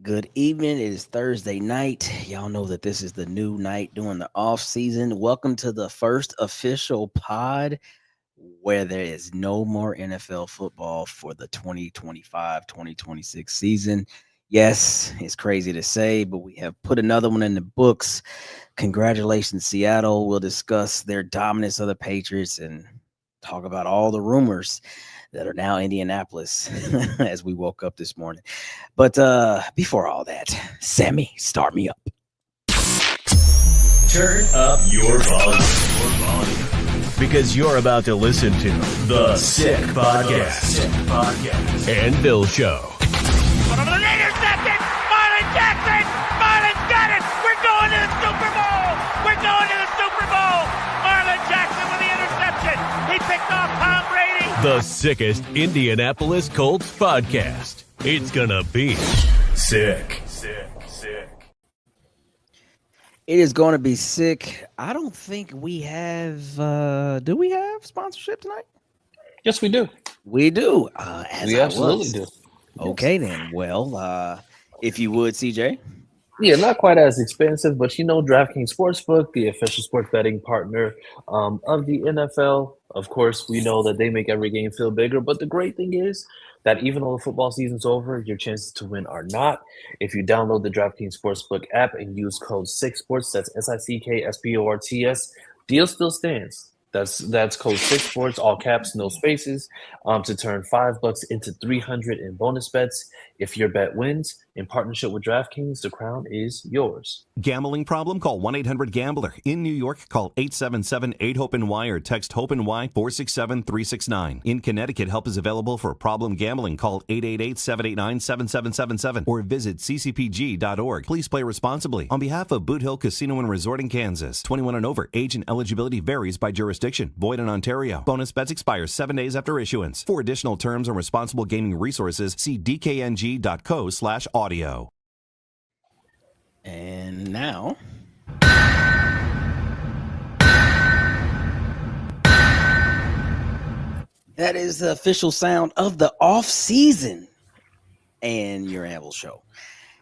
Good evening. It is Thursday night. Y'all know that this is the new night during the off season. Welcome to the first official pod where there is no more NFL football for the 2025-2026 season. Yes, it's crazy to say, but we have put another one in the books. Congratulations, Seattle. We'll discuss their dominance of the Patriots and talk about all the rumors that are now Indianapolis as we woke up this morning. But before all that, Sammy, start me up. Turn up your volume. Because you're about to listen to The Sick Podcast. And Bill Show. Intercepted! Marlon Jackson! Marlon's got it! We're going to the Super Bowl! We're going to the Super Bowl! Marlon Jackson with the interception! He picked off Tom Brady! The sickest Indianapolis Colts podcast. It's gonna be sick. It is going to be sick. I don't think we have. Do we have sponsorship tonight? Yes, we do. We do. We absolutely do. Okay, then. Well, if you would, CJ. Yeah, not quite as expensive, but DraftKings Sportsbook, the official sports betting partner of the NFL. Of course, we know that they make every game feel bigger, but the great thing is that even though the football season's over, your chances to win are not. If you download the DraftKings Sportsbook app and use code SICKSPORTS, that's SICKSPORTS, deal still stands. That's code SICKSPORTS, all caps, no spaces, to turn $5 into $300 in bonus bets. If your bet wins, in partnership with DraftKings, the crown is yours. Gambling problem? Call 1-800-GAMBLER. In New York, call 877-8-HOPE-NY or text HOPE-NY 467-369. In Connecticut, help is available for problem gambling. Call 888-789-7777 or visit ccpg.org. Please play responsibly. On behalf of Boot Hill Casino and Resort in Kansas, 21 and over, age and eligibility varies by jurisdiction. Void in Ontario. Bonus bets expire 7 days after issuance. For additional terms and responsible gaming resources, see dkng.co/audio. And now, that is the official sound of the off season and your Amble Show.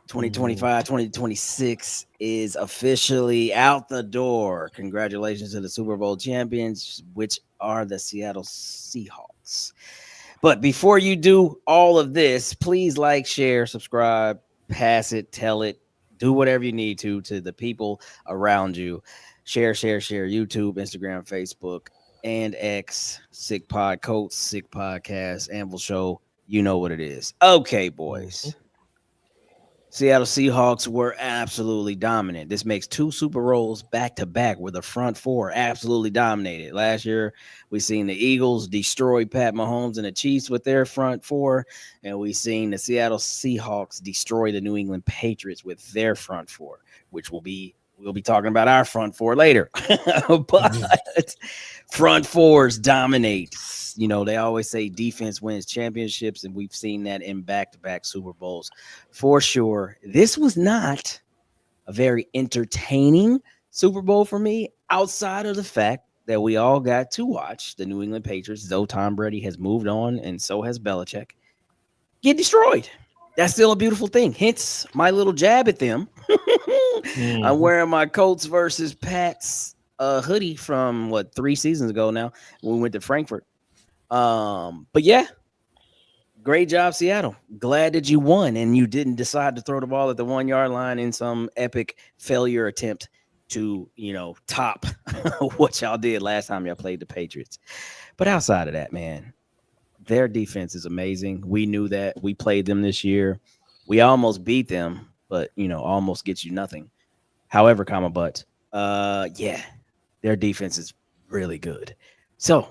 2025-2026 is officially out the door. Congratulations to the Super Bowl champions, which are the Seattle Seahawks. But before you do all of this, please like, share, subscribe, pass it, tell it, do whatever you need to the people around you. Share YouTube, Instagram, Facebook, and X. Sick Pod Colts, Sick Podcast, Anvil Show. You know what it is. Okay, boys. Seattle Seahawks were absolutely dominant. This makes 2 Super Bowls back-to-back where the front four absolutely dominated. Last year, we seen the Eagles destroy Pat Mahomes and the Chiefs with their front four, and we seen the Seattle Seahawks destroy the New England Patriots with their front four, which we'll be talking about our front four later. But front fours dominate. You know, they always say defense wins championships, and we've seen that in back-to-back Super Bowls for sure. This was not a very entertaining Super Bowl for me, outside of the fact that we all got to watch the New England Patriots, though Tom Brady has moved on and so has Belichick, get destroyed. That's still a beautiful thing. Hence my little jab at them. I'm wearing my Colts versus Pats hoodie from 3 seasons ago now when we went to Frankfurt. But yeah, great job, Seattle. Glad that you won and you didn't decide to throw the ball at the 1-yard line in some epic failure attempt to, top what y'all did last time y'all played the Patriots. But outside of that, man, their defense is amazing. We knew that. We played them this year. We almost beat them, but almost gets you nothing. However, yeah, their defense is really good. So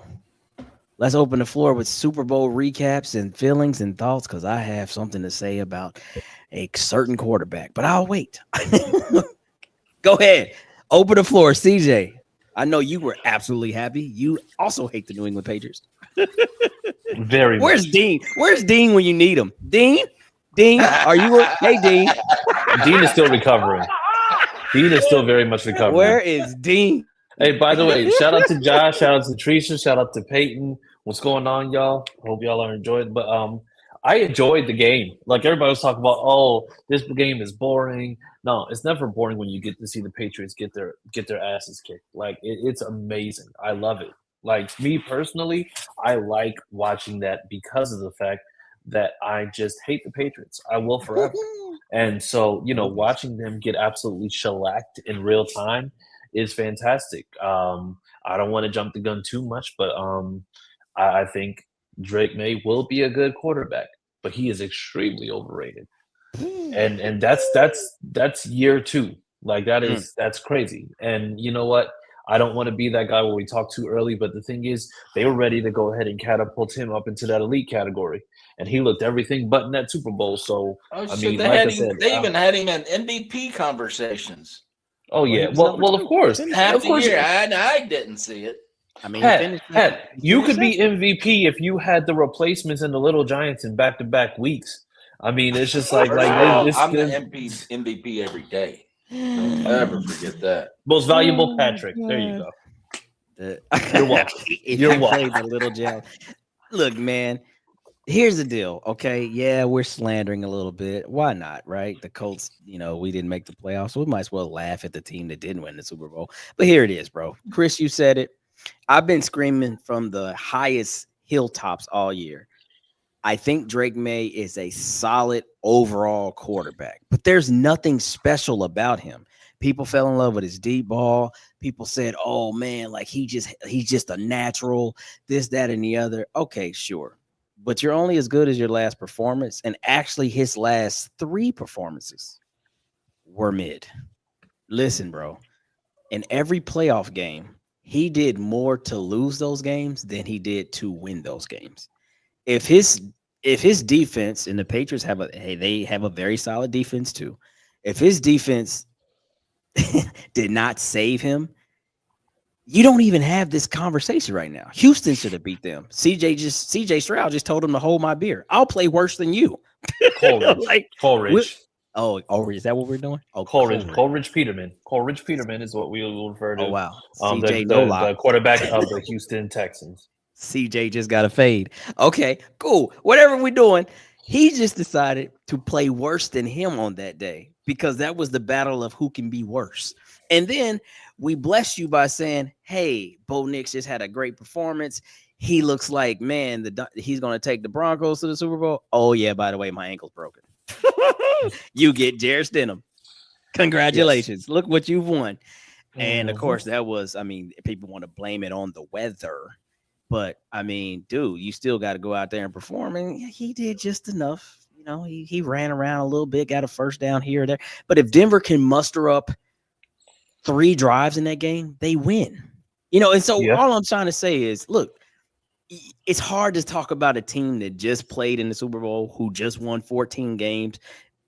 let's open the floor with Super Bowl recaps and feelings and thoughts, because I have something to say about a certain quarterback, but I'll wait. Go ahead. Open the floor, CJ. I know you were absolutely happy. You also hate the New England Patriots. Very Where's much. Dean? Where's Dean when you need him? Dean, are you? Hey, Dean. Dean is still recovering. Dean is still very much recovering. Where is Dean? Hey, by the way, shout out to Josh, shout out to Teresa, shout out to Peyton. What's going on, y'all? Hope y'all are enjoying. But I enjoyed the game. Like everybody was talking about, oh, this game is boring. No, it's never boring when you get to see the Patriots get their asses kicked. Like it's amazing. I love it. Like me personally, I like watching that because of the fact that I just hate the Patriots. I will forever. And so, watching them get absolutely shellacked in real time is fantastic. I don't want to jump the gun too much, but I think Drake May will be a good quarterback, but he is extremely overrated. And that's year 2. Like that's crazy. And you know what? I don't want to be that guy where we talk too early, but the thing is, they were ready to go ahead and catapult him up into that elite category, and he looked everything but in that Super Bowl. So they even had him in MVP conversations. Oh yeah, well, of course, half the year I didn't see it. I mean, you could be MVP if you had the replacements and the Little Giants in back-to-back weeks. I mean, it's just like I'm the MVP every day. Don't ever forget that. Most valuable Patrick. There you go. You're welcome. You're welcome. The Little Giant. Look, man. Here's the deal, okay? Yeah, we're slandering a little bit. Why not, right? The Colts, we didn't make the playoffs, so we might as well laugh at the team that didn't win the Super Bowl. But here it is, bro. Chris, you said it. I've been screaming from the highest hilltops all year. I think Drake May is a solid overall quarterback, but there's nothing special about him. People fell in love with his deep ball. People said, oh, man, like he's just a natural, this, that, and the other. Okay, sure. But you're only as good as your last performance. And actually, his last 3 performances were mid. Listen, bro, in every playoff game, he did more to lose those games than he did to win those games. If his defense, and the Patriots they have a very solid defense too. If his defense did not save him, you don't even have this conversation right now. Houston should have beat them. CJ Stroud just told him to hold my beer. I'll play worse than you. Coleridge. Oh, is that what we're doing? Oh, Coleridge Peterman. Coleridge Peterman is what we will refer to. Oh, wow. The quarterback of the Houston Texans. CJ just got a fade. Okay, cool. Whatever we're doing, he just decided to play worse than him on that day because that was the battle of who can be worse. And then we bless you by saying, hey, Bo Nix just had a great performance. He looks like, man, he's going to take the Broncos to the Super Bowl. Oh, yeah, by the way, my ankle's broken. You get Jarrett Stidham. Congratulations. Yes. Look what you've won. And, of course, that was, people want to blame it on the weather. But, dude, you still got to go out there and perform. And he did just enough. He ran around a little bit, got a first down here or there. But if Denver can muster up 3 drives in that game, they win. And so all I'm trying to say is, look, it's hard to talk about a team that just played in the Super Bowl, who just won 14 games,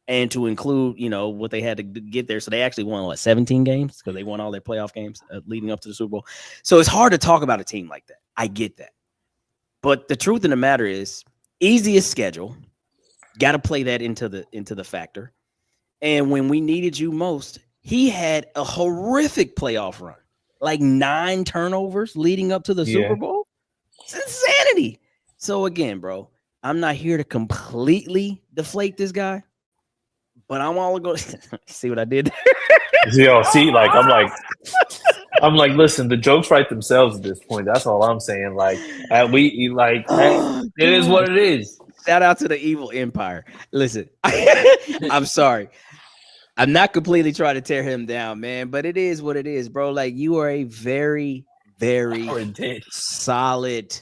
and to include, what they had to get there. So they actually won, 17 games because they won all their playoff games leading up to the Super Bowl. So it's hard to talk about a team like that. I get that. But the truth of the matter is, easiest schedule, got to play that into the factor. And when we needed you most, he had a horrific playoff run, like 9 turnovers leading up to the Super Bowl. It's insanity. So again, bro, I'm not here to completely deflate this guy, but I'm all going to see what I did there. I'm like, listen, the jokes write themselves at this point. That's all I'm saying. It is what it is. Shout out to the evil empire. Listen, I'm sorry. I'm not completely trying to tear him down, man, but it is what it is, bro. Like, you are a very, very solid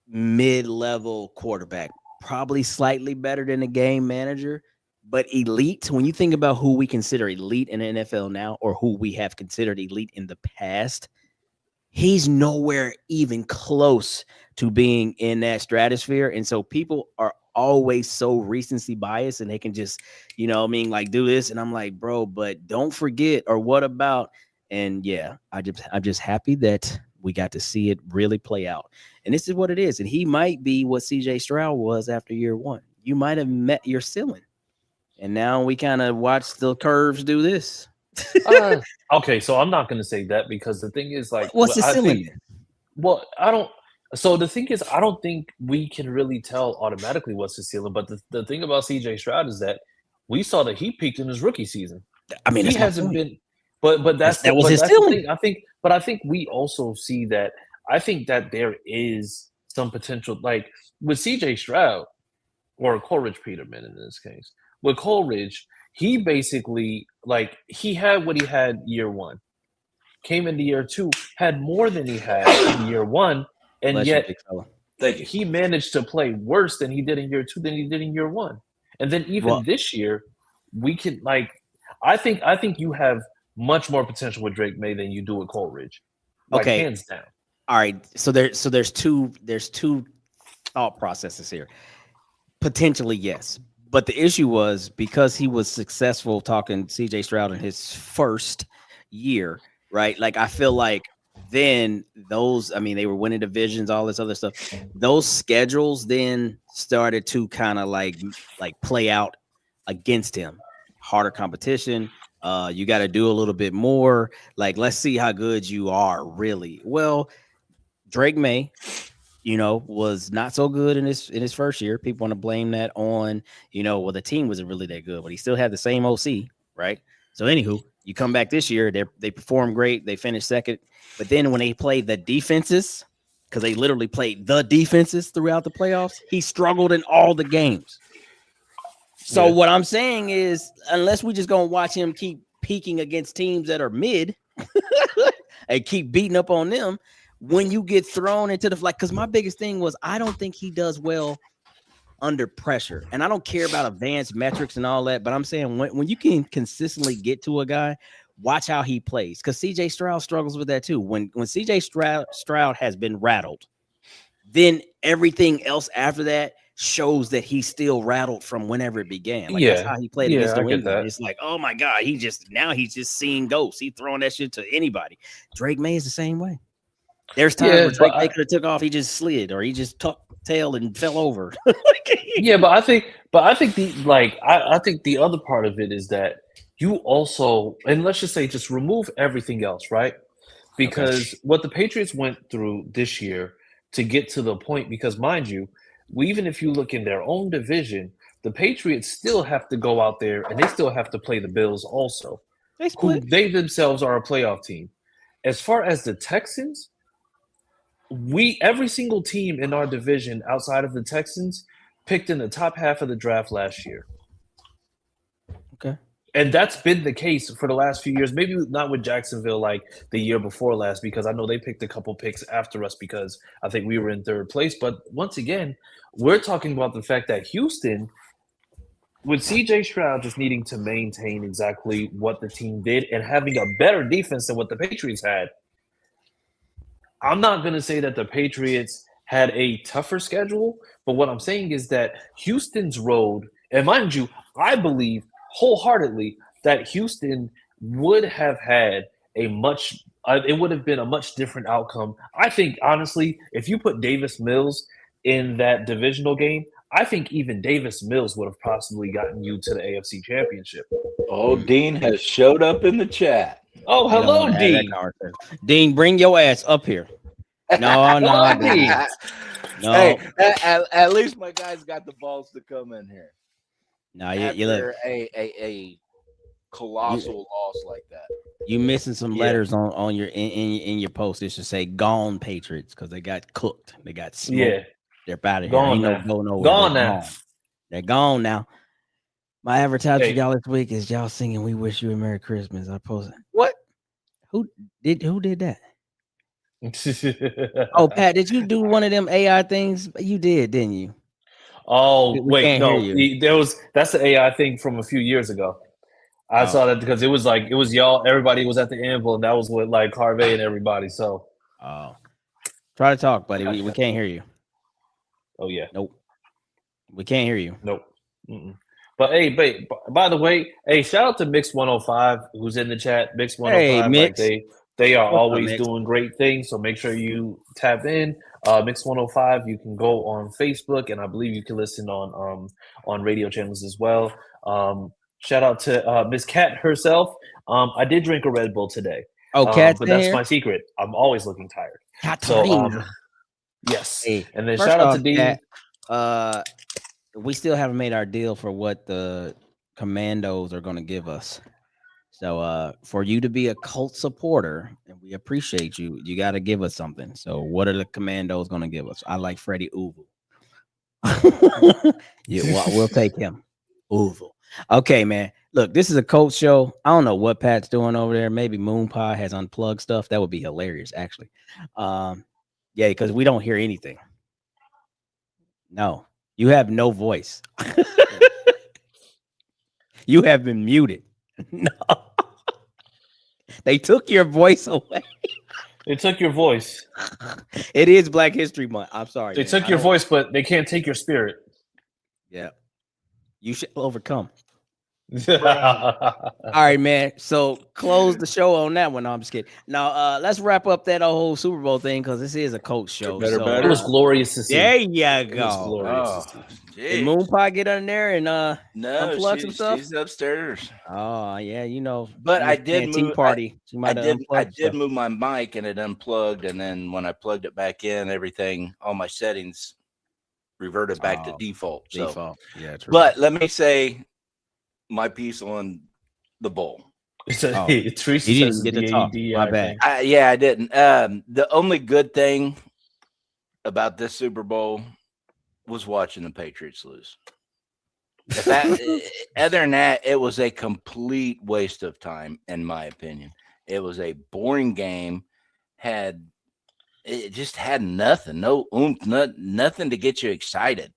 mid-level quarterback, probably slightly better than a game manager, but elite. When you think about who we consider elite in the NFL now, or who we have considered elite in the past, he's nowhere even close to being in that stratosphere. And so people are always so recency biased, and they can just, do this. And I'm like, bro, but don't forget, or what about? And yeah, I'm just happy that we got to see it really play out. And this is what it is. And he might be what CJ Stroud was after year 1. You might have met your ceiling. And now we kind of watch the curves do this. Okay, so I'm not going to say that, because the thing is, what's the ceiling? I don't. So the thing is, I don't think we can really tell automatically what's his ceiling. But the thing about CJ Stroud is that we saw that he peaked in his rookie season. I mean, He that's my hasn't point. been, but That was his the ceiling. thing. I think we also see that. I think that there is some potential, like with CJ Stroud or Coleridge Peterman in this case. With Coleridge, he basically he had what he had year one, came into year two, had more than he had in year one, and Bless you, yet big fella. Thank you. he managed to play worse than he did in year two than he did in year one. And then even Well- this year, we can I think you have much more potential with Drake May than you do with Coleridge. Okay. Hands down. All right. So there's two thought processes here. Potentially, yes. But the issue was because he was successful talking CJ Stroud in his first year, right? Like I feel like then they were winning divisions, all this other stuff. Those schedules then started to kind of like play out against him. Harder competition. You got to do a little bit more. Like, let's see how good you are, really. Well, Drake May, was not so good in his first year. People want to blame that on, the team wasn't really that good, but he still had the same OC, right? So, anywho, you come back this year, they performed great. They finished second. But then when they played the defenses, because they literally played the defenses throughout the playoffs, he struggled in all the games. So what I'm saying is, unless we just gonna watch him keep peaking against teams that are mid and keep beating up on them, when you get thrown into the because my biggest thing was I don't think he does well under pressure. And I don't care about advanced metrics and all that, but I'm saying when you can consistently get to a guy, watch how he plays. Because CJ Stroud struggles with that too. When CJ Stroud has been rattled, then everything else after that shows that he's still rattled from whenever it began. That's how he played against New England. It's like, oh my God, he's just seeing ghosts. He's throwing that shit to anybody. Drake May is the same way. There's times where Drake May could have took off, he just slid, or he just tucked tail and fell over. But I think I think the other part of it is that you also, and let's just say just remove everything else, right? Because what the Patriots went through this year to get to the point, because mind you, even if you look in their own division, the Patriots still have to go out there and they still have to play the Bills also, who they themselves are a playoff team. As far as the Texans, every single team in our division outside of the Texans picked in the top half of the draft last year. Okay. And that's been the case for the last few years. Maybe not with Jacksonville like the year before last, because I know they picked a couple picks after us because I think we were in third place. But once again, we're talking about the fact that Houston, with CJ Stroud just needing to maintain exactly what the team did and having a better defense than what the Patriots had. I'm not going to say that the Patriots had a tougher schedule, but what I'm saying is that Houston's road, and mind you, I believe wholeheartedly that Houston would have had it would have been a much different outcome. I think, honestly, if you put Davis Mills in that divisional game, I think even Davis Mills would have possibly gotten you to the AFC Championship. Oh, Dean has showed up in the chat. Oh, hello, Dean. Dean, bring your ass up here. No, Dean. No. Hey, at least my guys got the balls to come in here. No, you look a colossal loss like that. You missing some letters on your in your post. It should say "Gone Patriots" because they got cooked. They got smoked. Yeah, they're out of here. Gone Ain't now. nowhere. Gone now. They're gone now. My advertisement for y'all this week is y'all singing "We Wish You a Merry Christmas." I posted. What? Who did that? Oh, Pat, did you do one of them AI things? You did, didn't you? Oh, wait, no. That's the AI thing from a few years ago. I saw that because it was y'all, everybody was at the anvil, and that was with like Harvey and everybody. So try to talk, buddy. We can't hear you. Oh yeah. Nope. We can't hear you. Nope. Mm-mm. But hey, by the way, shout out to Mix 105 who's in the chat. Mix 105, Mix. They are What's always up, Mix? doing great things. So make sure you tap in. Mix 105. You can go on Facebook, and I believe you can listen on radio channels as well. Shout out to Miss Cat herself. I did drink a Red Bull today. Oh, Cat's but that's here? my secret. I'm always looking tired. Katarina. Yes. Hey, And then first shout out off, to Dean. Pat, we still haven't made our deal for what the Commandos are going to give us. So for you to be a Colt supporter, and we appreciate you, you got to give us something. So what are the Commandos going to give us? I like Freddie Uvu. Yeah, we'll take him. Uvu. Okay, man. Look, this is a Colt show. I don't know what Pat's doing over there. Maybe Moon Pie has unplugged stuff. That would be hilarious, actually. Yeah, because we don't hear anything. No, you have no voice. You have been muted. No, they took your voice away. They took your voice. It is Black History Month. I'm sorry. They man. took your voice, but they can't take your spirit. Yeah, you should overcome. All All right, man. So close the show on that one. No, I'm just kidding. Now, let's wrap up that whole Super Bowl thing because this is a Coach show. Better, so, better. It was glorious to see. There you It was go. glorious Oh, to see. Did geez. Moon Pie get on there and No, unplug some stuff? she's upstairs. Oh yeah, you know. But she I was playing did Tea move. Party. She I might have did. I unplugged did stuff. move my mic and it unplugged, and then when I plugged it back in, everything, all my settings reverted back to default. So, Default. Yeah, true. but let me say my piece on the bowl. Teresa You says didn't get to talk. DAD, My I bad. think. Yeah, I didn't. The only good thing about this Super Bowl was watching the Patriots lose. If that, other than that, it was a complete waste of time, in my opinion. It was a boring game. It just had nothing, no oomph, nothing to get you excited.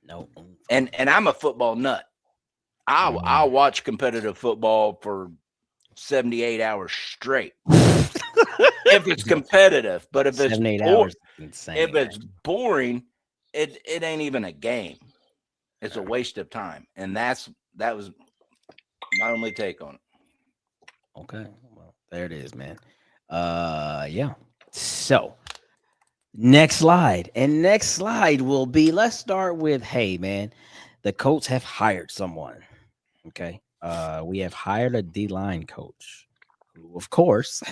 No. And I'm a football nut. I'll watch competitive football for 78 hours straight if it's competitive. But if it's 7-8 boring, hours, insane. if it's boring, it ain't even a game. It's a waste of time, and that was my only take on it. Okay, well, there it is, man. Yeah. So next slide will be. Let's start with. Hey, man, the Colts have hired someone. Okay. We have hired a D-line coach who, of course,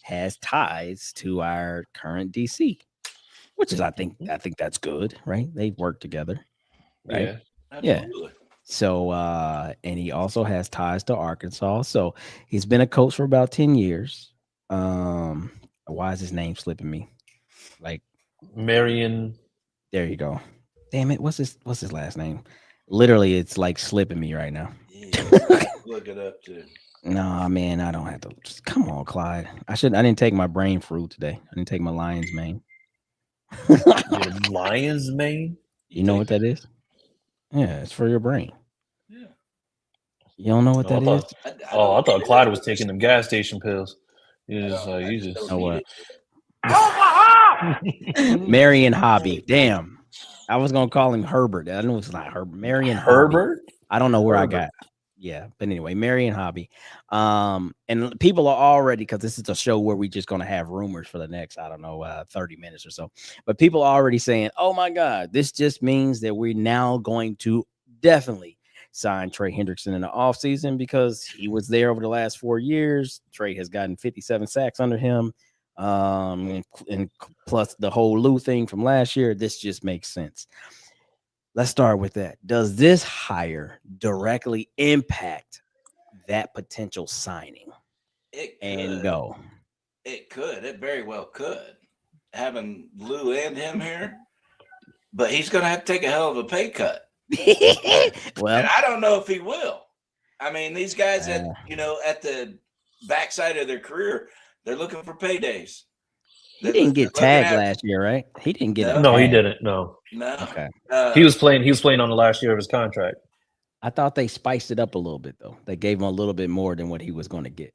has ties to our current DC, which is I think that's good, right? They've worked together, right? Yeah. Absolutely. So and he also has ties to Arkansas. So he's been a coach for about 10 years. Why is his name slipping me? Like Marion. there you go. Damn it. What's his last name? Literally, it's like slipping me right now. Yeah, look it up too. No, man, I don't have to. Just, come on, Clyde. I didn't take my brain fruit today. I didn't take my lion's mane. Your lion's mane? You know what that is? Yeah, it's for your brain. Yeah. You don't know what that is? I thought Clyde was taking them gas station pills. You just know what? Marion Hobby. Damn. I was gonna call him Herbert. I know it's not Herbert. Marion Herbert? Hobby. I don't know where Herbert. I got. Yeah, but anyway, Marion Hobby. And people are already, because this is a show where we're just gonna have rumors for the next, 30 minutes or so. But people are already saying, "Oh my God, this just means that we're now going to definitely sign Trey Hendrickson in the offseason because he was there over the last 4 years. Trey has gotten 57 sacks under him. And plus the whole Lou thing from last year, this just makes sense. Let's start with that. Does this hire directly impact that potential signing? It And go. It could. It very well could. Having Lou and him here, but he's going to have to take a hell of a pay cut. Well, and I don't know if he will. I mean, these guys at the backside of their career, they're looking for paydays. He didn't get tagged last year, right? He didn't get No, he didn't. No. Okay. He was playing on the last year of his contract. I thought they spiced it up a little bit though. They gave him a little bit more than what he was going to get.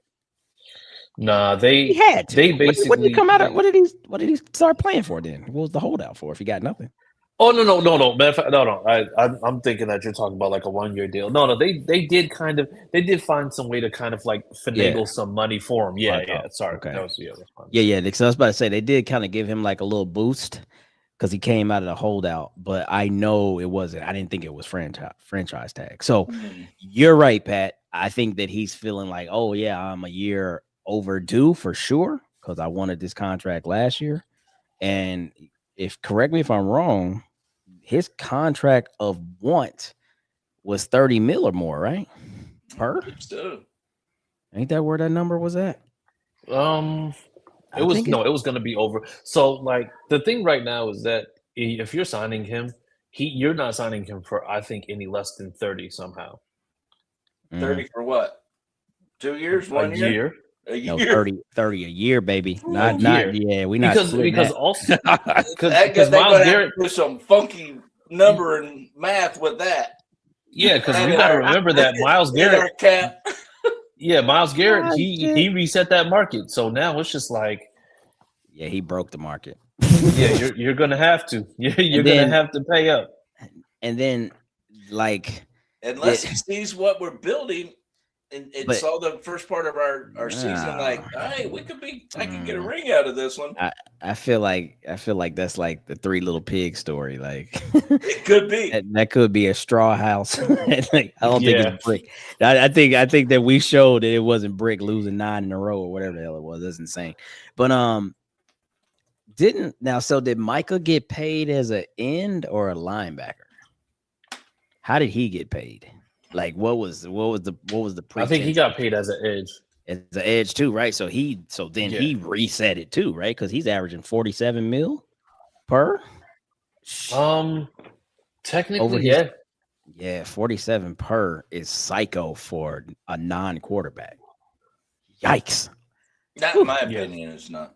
Nah, he had to. They basically what did he come out of? What did he start playing for then? What was the holdout for if he got nothing? Oh no! I'm thinking that you're talking about like a 1-year deal. No, they did find some way to kind of like finagle some money for him. Yeah. Sorry, okay. That was Yeah. Because I was about to say they did kind of give him like a little boost because he came out of the holdout, but I know it wasn't. I didn't think it was franchise tag. So you're right, Pat. I think that he's feeling like, oh yeah, I'm a year overdue for sure because I wanted this contract last year, and correct me if I'm wrong, his contract of want was 30 mil or more, right? Per? So, Ain't that where that number was at? It was going to be over. So like the thing right now is that if you're signing him, you're not signing him for I think any less than 30 somehow. 30 for what? 2 years? 1 A year? year. A No, year. 30 a year, baby. Not year. yeah, we not Because splitting because that. also They're because going Miles to have Garrett. to do some funky number and math with that. Yeah, because And we in got to our- remember that Miles in our Garrett. cap. Yeah, Miles Garrett. Oh, He shit. he reset that market. So now it's just like, Yeah, he broke the market. yeah, you're gonna have to. You're And gonna then- have to pay up. And then like Unless he sees what we're building and But- saw the first part of our season, like, hey, I can get a Mm. ring out of this one. I feel like that's like the Three Little Pigs story. Like It could be. that could be a straw house. Like, I don't think Yeah. it's Brick. I think that we showed that it wasn't Brick losing 9 in a row or whatever the hell it was. That's insane. But did Micah get paid as an end or a linebacker? How did he get paid? Like what was the I think he pretense? got paid as an edge. as an edge too, right? So then Yeah. he reset it too, right? Because he's averaging 47 mil per. Technically, Over his- yeah. Yeah, 47 per is psycho for a non-quarterback. Yikes. That, in my Yeah. opinion, is not.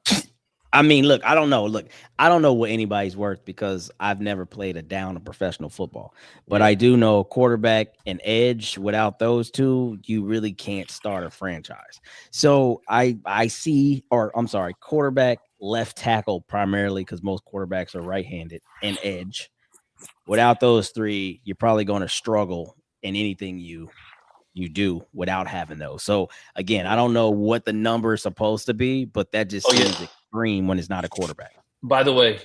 I mean, look, I don't know. Look, I don't know what anybody's worth because I've never played a down of professional football. But Yeah. I do know quarterback and edge, without those two, you really can't start a franchise. So I see, or I'm sorry, quarterback, left tackle primarily because most quarterbacks are right-handed, and edge. Without those three, you're probably going to struggle in anything you do without having those. So again, I don't know what the number is supposed to be, but that just seems extreme when it's not a quarterback. By the way,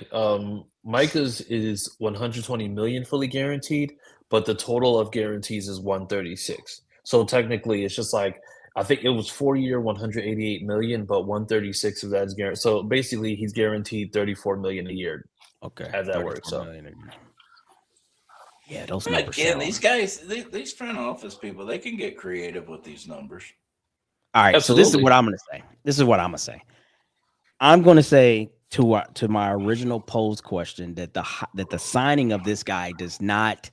Micah's is 120 million fully guaranteed, but the total of guarantees is 136. So technically, it's just like I think it was 4-year, 188 million, but 136 of that is guaranteed. So basically, he's guaranteed 34 million a year. Okay, As that 34 works, so. million a year. Yeah, those But numbers. again, sound- these guys, these front office people, they can get creative with these numbers. All right, so this is Absolutely. what I'm going to say. I'm going to say to my original posed question that the signing of this guy does not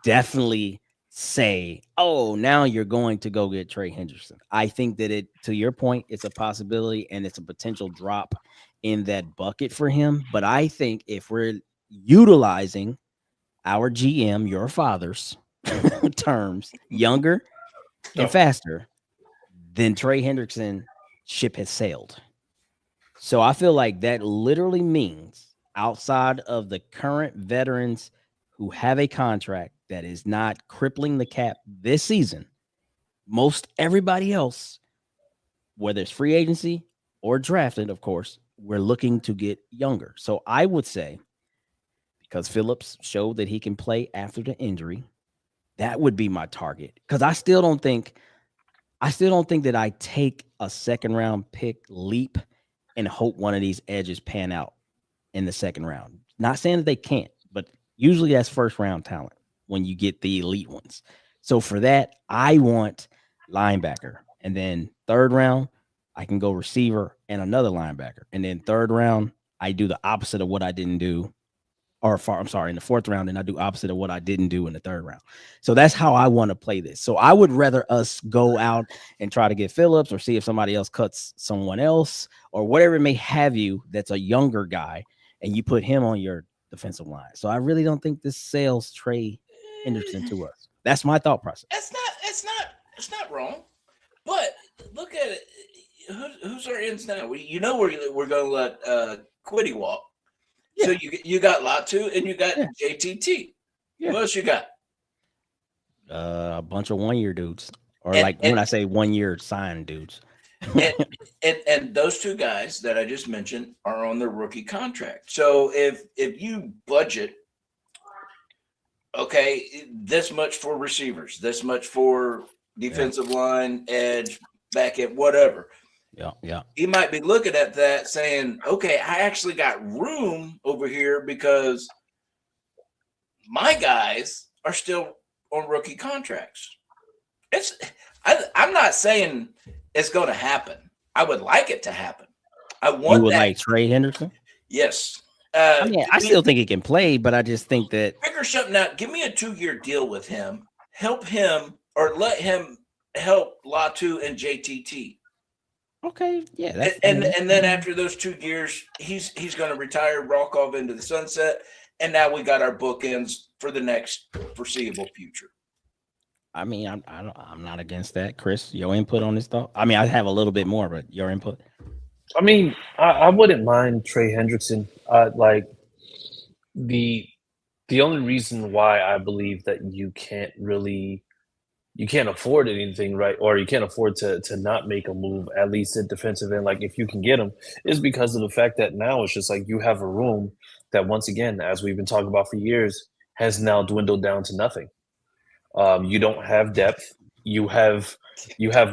definitely say, oh, now you're going to go get Trey Hendrickson. I think that to your point, it's a possibility and it's a potential drop in that bucket for him. But I think if we're utilizing our GM, your father's terms, younger and faster, then Trey Hendrickson ship has sailed. So I feel like that literally means outside of the current veterans who have a contract that is not crippling the cap this season, most everybody else, whether it's free agency or drafted, of course, we're looking to get younger. So I would say, because Phillips showed that he can play after the injury, that would be my target. Because I still don't think that I take a second round pick leap and hope one of these edges pan out in the second round. Not saying that they can't, but usually that's first round talent when you get the elite ones. So for that, I want linebacker. And then third round, I can go receiver and another linebacker. And then third round, I do the opposite of what I didn't do. In the fourth round, and I do opposite of what I didn't do in the third round. So that's how I want to play this. So I would rather us go out and try to get Phillips or see if somebody else cuts someone else or whatever it may have you that's a younger guy, and you put him on your defensive line. So I really don't think this sells Trey Henderson to us. That's my thought process. It's not wrong. But look at it. Who's our ends now? We're going to let Quiddy walk. So you got Latu and you got JTT. Yeah. Who else you got? A bunch of 1 year dudes, or And- when I say 1 year signed dudes. and those two guys that I just mentioned are on their rookie contract. So if you budget, okay, this much for receivers, this much for defensive line, edge, back end, whatever. Yeah. He might be looking at that saying, okay, I actually got room over here because my guys are still on rookie contracts. I'm not saying it's going to happen. I would like it to happen. I want You would that. like Trey Henderson? Yes. I mean, I still think he can play, but I just think that figure something out. Give me a 2-year deal with him. Help him or let him help Latu and JTT. okay, yeah, And then after those 2 years, he's going to retire, rock off into the sunset, and now we got our bookends for the next foreseeable future. I mean, I'm not against that. Chris, your input on this thought? I mean, I have a little bit more, but your input? I mean, I wouldn't mind Trey Hendrickson. Like the only reason why I believe that you can't afford anything, right? Or you can't afford to not make a move, at least at defensive end, like if you can get him, is because of the fact that now it's just like you have a room that, once again, as we've been talking about for years, has now dwindled down to nothing. You don't have depth. You have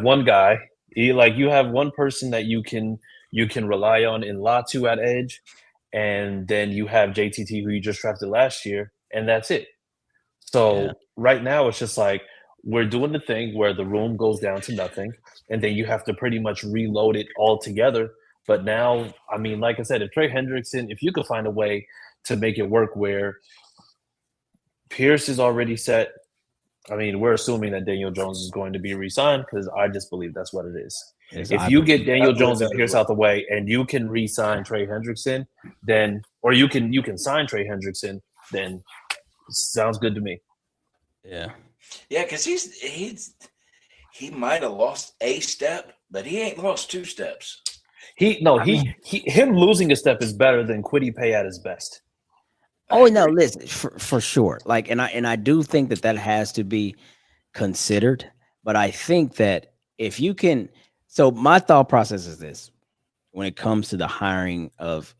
one guy, you have one person that you can rely on in Latu at edge, and then you have JTT, who you just drafted last year, and that's it. So right now it's just like we're doing the thing where the room goes down to nothing, and then you have to pretty much reload it all together. But now, I mean, like I said, if Trey Hendrickson, if you could find a way to make it work where Pierce is already set, I mean, we're assuming that Daniel Jones is going to be re-signed because I just believe that's what it is. If you get Daniel Jones and Pierce out the way and you can re-sign Trey Hendrickson, then, or you can sign Trey Hendrickson, then sounds good to me. Yeah, because he might have lost a step, but he ain't lost 2 steps. Him losing a step is better than Kwity Paye at his best. Oh no, listen, for sure. Like, and I do think that has to be considered. But I think that if you can, so my thought process is this: when it comes to the hiring of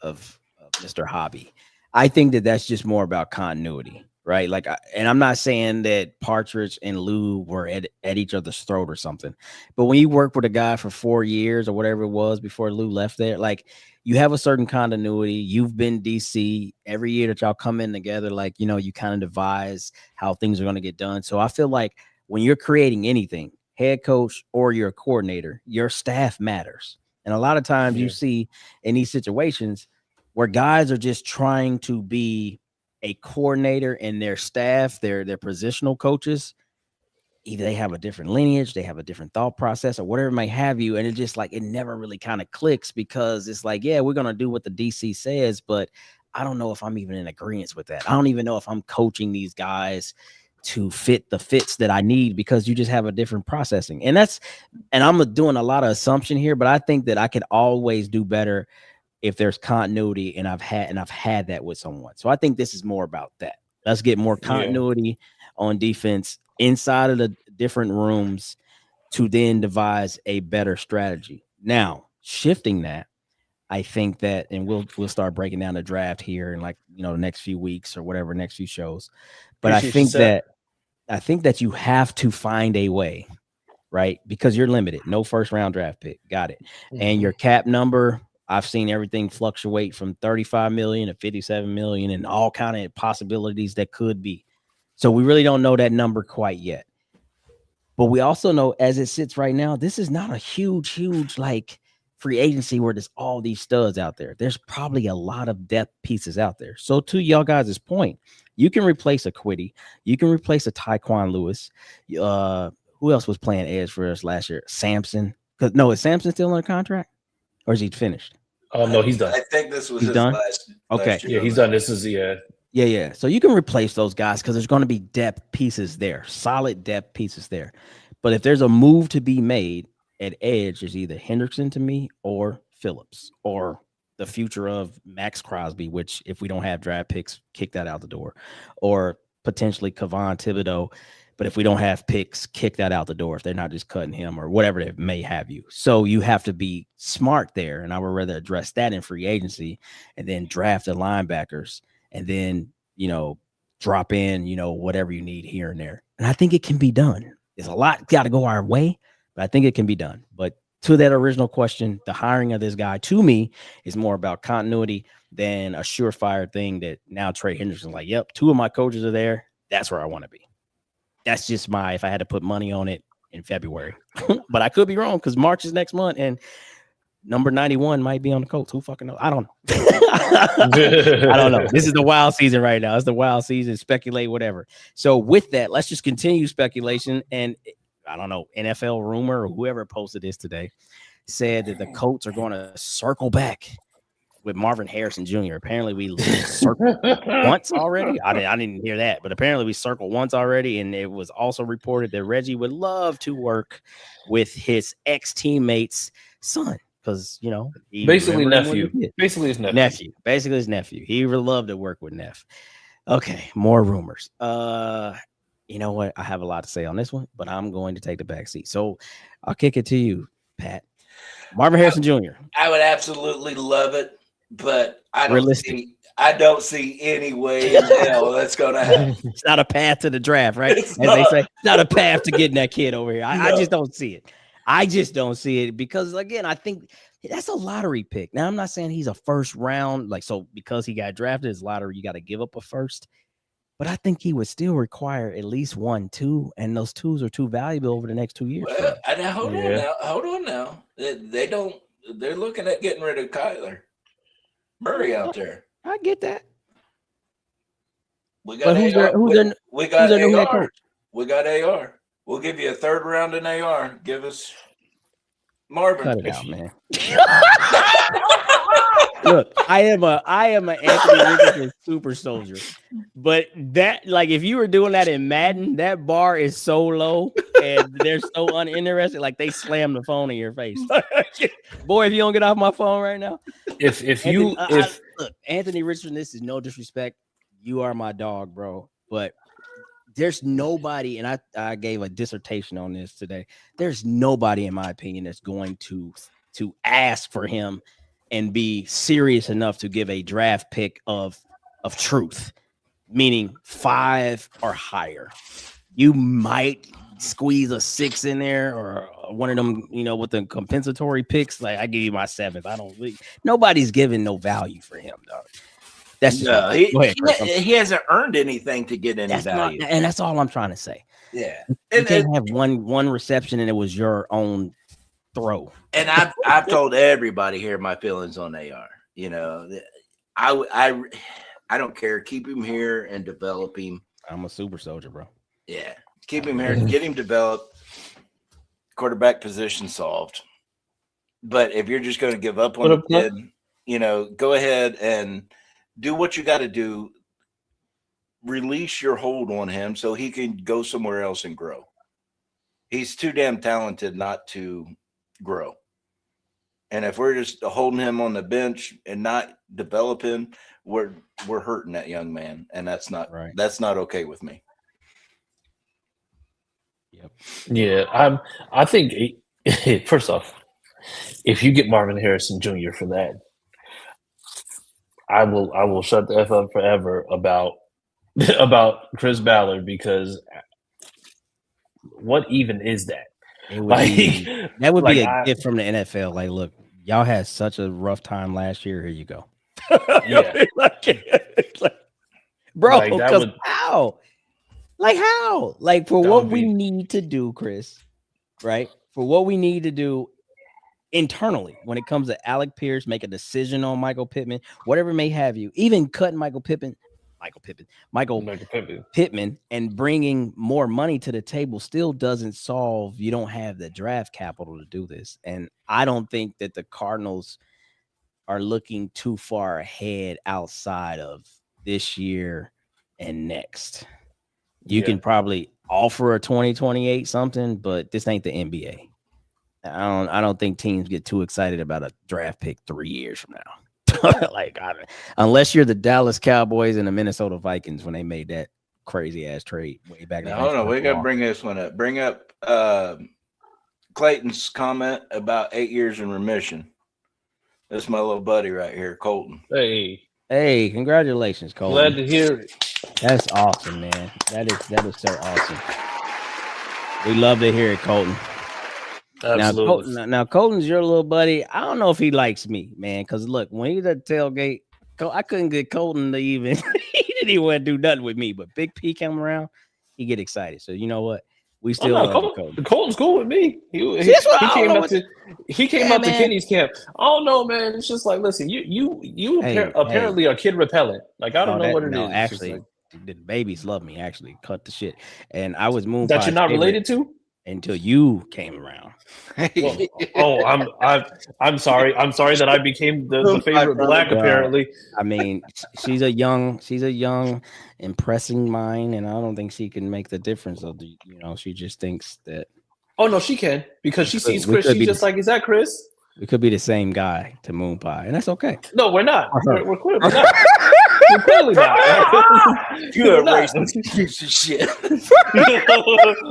Mr. Hobby, I think that that's just more about continuity, right? Like, and I'm not saying that Partridge and Lou were at each other's throat or something, but when you work with a guy for 4 years or whatever it was before Lou left there, like, you have a certain continuity. You've been DC every year that y'all come in together. Like, you kind of devise how things are going to get done. So I feel like when you're creating anything, head coach or you're a coordinator, your staff matters. And a lot of times you see in these situations where guys are just trying to be a coordinator and their staff, their positional coaches, either they have a different lineage, they have a different thought process or whatever may have you. And it just like, it never really kind of clicks because it's like, yeah, we're going to do what the DC says, but I don't know if I'm even in agreement with that. I don't even know if I'm coaching these guys to fit the fits that I need because you just have a different processing. And I'm doing a lot of assumption here, but I think that I could always do better if there's continuity, and I've had that with someone. So I think this is more about that. Let's get more continuity on defense inside of the different rooms to then devise a better strategy. Now, shifting that, I think that, and we'll start breaking down the draft here in the next few weeks or whatever, next few shows. But I think that you have to find a way, right? Because you're limited. No first round draft pick. Got it. Mm-hmm. And your cap number, I've seen everything fluctuate from 35 million to 57 million and all kind of possibilities that could be. So we really don't know that number quite yet. But we also know, as it sits right now, this is not a huge like free agency where there's all these studs out there. There's probably a lot of depth pieces out there. So to y'all guys' point, you can replace a Kwity. You can replace a Tyquan Lewis. Who else was playing edge for us last year? Samson. Is Samson still under contract? Or is he finished? Oh, no, he's done. I think this was his done? Last year. Yeah, he's done. This is, Yeah. So you can replace those guys because there's going to be depth pieces there, solid depth pieces there. But if there's a move to be made at edge, it's either Hendrickson to me or Phillips or the future of Max Crosby, which if we don't have draft picks, kick that out the door, or potentially Kayvon Thibodeau. But if we don't have picks, kick that out the door if they're not just cutting him or whatever they may have you. So you have to be smart there. And I would rather address that in free agency and then draft the linebackers and then, drop in, whatever you need here and there. And I think it can be done. There's a lot got to go our way, but I think it can be done. But to that original question, the hiring of this guy to me is more about continuity than a surefire thing that now Trey Hendrickson's like, yep, 2 of my coaches are there. That's where I want to be. That's just if I had to put money on it in February. But I could be wrong because March is next month and number 91 might be on the Colts. Who fucking knows? I don't know. I don't know. This is the wild season right now. It's the wild season. Speculate, whatever. So with that, let's just continue speculation. And I don't know, NFL rumor or whoever posted this today said that the Colts are going to circle back with Marvin Harrison Jr. Apparently we circled once already. I didn't hear that, but apparently we circled once already. And it was also reported that Reggie would love to work with his ex-teammate's son. Because, you know, basically nephew. Basically his nephew. Basically his nephew. He would love to work with Neff. Okay, more rumors. You know what? I have a lot to say on this one, but I'm going to take the back seat. So I'll kick it to you, Pat. Marvin Harrison Jr. I would absolutely love it, but I don't see any way in hell that's going to happen. It's not a path to the draft, right? As they say, it's not a path to getting that kid over here. I just don't see it. I just don't see it because, again, I think that's a lottery pick. Now, I'm not saying he's a first round, so because he got drafted as lottery, you got to give up a first. But I think he would still require at least 1, 2, and those 2s are too valuable over the next 2 years. Well, hold on now. They're looking at getting rid of Kyler Murray out there. I get that. We got AR. We got AR. We got AR. We'll give you a 3rd round in AR. Give us Marvin. Cut it out, man. Look, I am an Anthony Richardson super soldier, but that, if you were doing that in Madden, that bar is so low and they're so uninterested. Like they slam the phone in your face. Boy, if you don't get off my phone right now. Look, Anthony Richardson, this is no disrespect. You are my dog, bro. But there's nobody, and I gave a dissertation on this today. There's nobody, in my opinion, that's going to ask for him and be serious enough to give a draft pick of truth, meaning 5 or higher. You might squeeze a 6 in there or one of them, with the compensatory picks. Like I give you my 7th. Nobody's giving no value for him, dog. That's just he hasn't earned anything to get any value. And that's all I'm trying to say. Yeah. You can't have one reception and it was your own throw. And I've told everybody here my feelings on AR. I don't care. Keep him here and develop him. I'm a super soldier, bro. Yeah. Keep him here, get him developed. Quarterback position solved. But if you're just going to give up on the kid, go ahead and do what you got to do. Release your hold on him so he can go somewhere else and grow. He's too damn talented not to grow. And if we're just holding him on the bench and not developing, we're hurting that young man, and that's not right. That's not okay with me. Yep. Yeah, I think first off, if you get Marvin Harrison Jr. for that, I will shut the F up forever about Chris Ballard, because what even is that? That would be a gift from the NFL. Like, look, y'all had such a rough time last year. Here you go. Yeah. Bro, because how? How? For what we need to do, Chris, right? For what we need to do internally when it comes to Alec Pierce, make a decision on Michael Pittman, whatever may have you, even cutting Michael Pittman, and bringing more money to the table still doesn't solve. You don't have the draft capital to do this. And I don't think that the Cardinals are looking too far ahead outside of this year and next. You can probably offer a 2028 something, but this ain't the NBA. I don't think teams get too excited about a draft pick 3 years from now. Unless you're the Dallas Cowboys and the Minnesota Vikings when they made that crazy ass trade way back. Now, hold on, we got to bring this one up. Bring up Clayton's comment about 8 years in remission. That's my little buddy right here, Colton. Hey, congratulations, Colton. Glad to hear it. That's awesome, man. That is so awesome. We love to hear it, Colton. Absolutely. Now Colton's your little buddy. I don't know if he likes me, man. Because look, when he's at tailgate, I couldn't get Colton to even. He didn't even want to do nothing with me. But Big P came around, he get excited. So you know what? We Oh still no, love Colton. Colton's cool with me. See, that's what I He don't came know up what- to Kenny's camp. I don't know, man. It's just like, listen, you apparently are kid repellent. Like I don't know what it is. No, It's just actually, like, the babies love me. Actually, cut the shit. And I was Moon that Pie's you're not favorite related to. until you came around. Well, I'm sorry. I'm sorry that I became the favorite black. Well, Apparently, I mean, she's a young, impressing mind, and I don't think she can make the difference. Of the, she just thinks that. oh no, she can because she sees Chris. could She's be just like, is that Chris? We could be the same guy to Moon Pie, and that's okay. No, we're not. We're clearly not. We're clearly not. You're a not. racist piece of shit.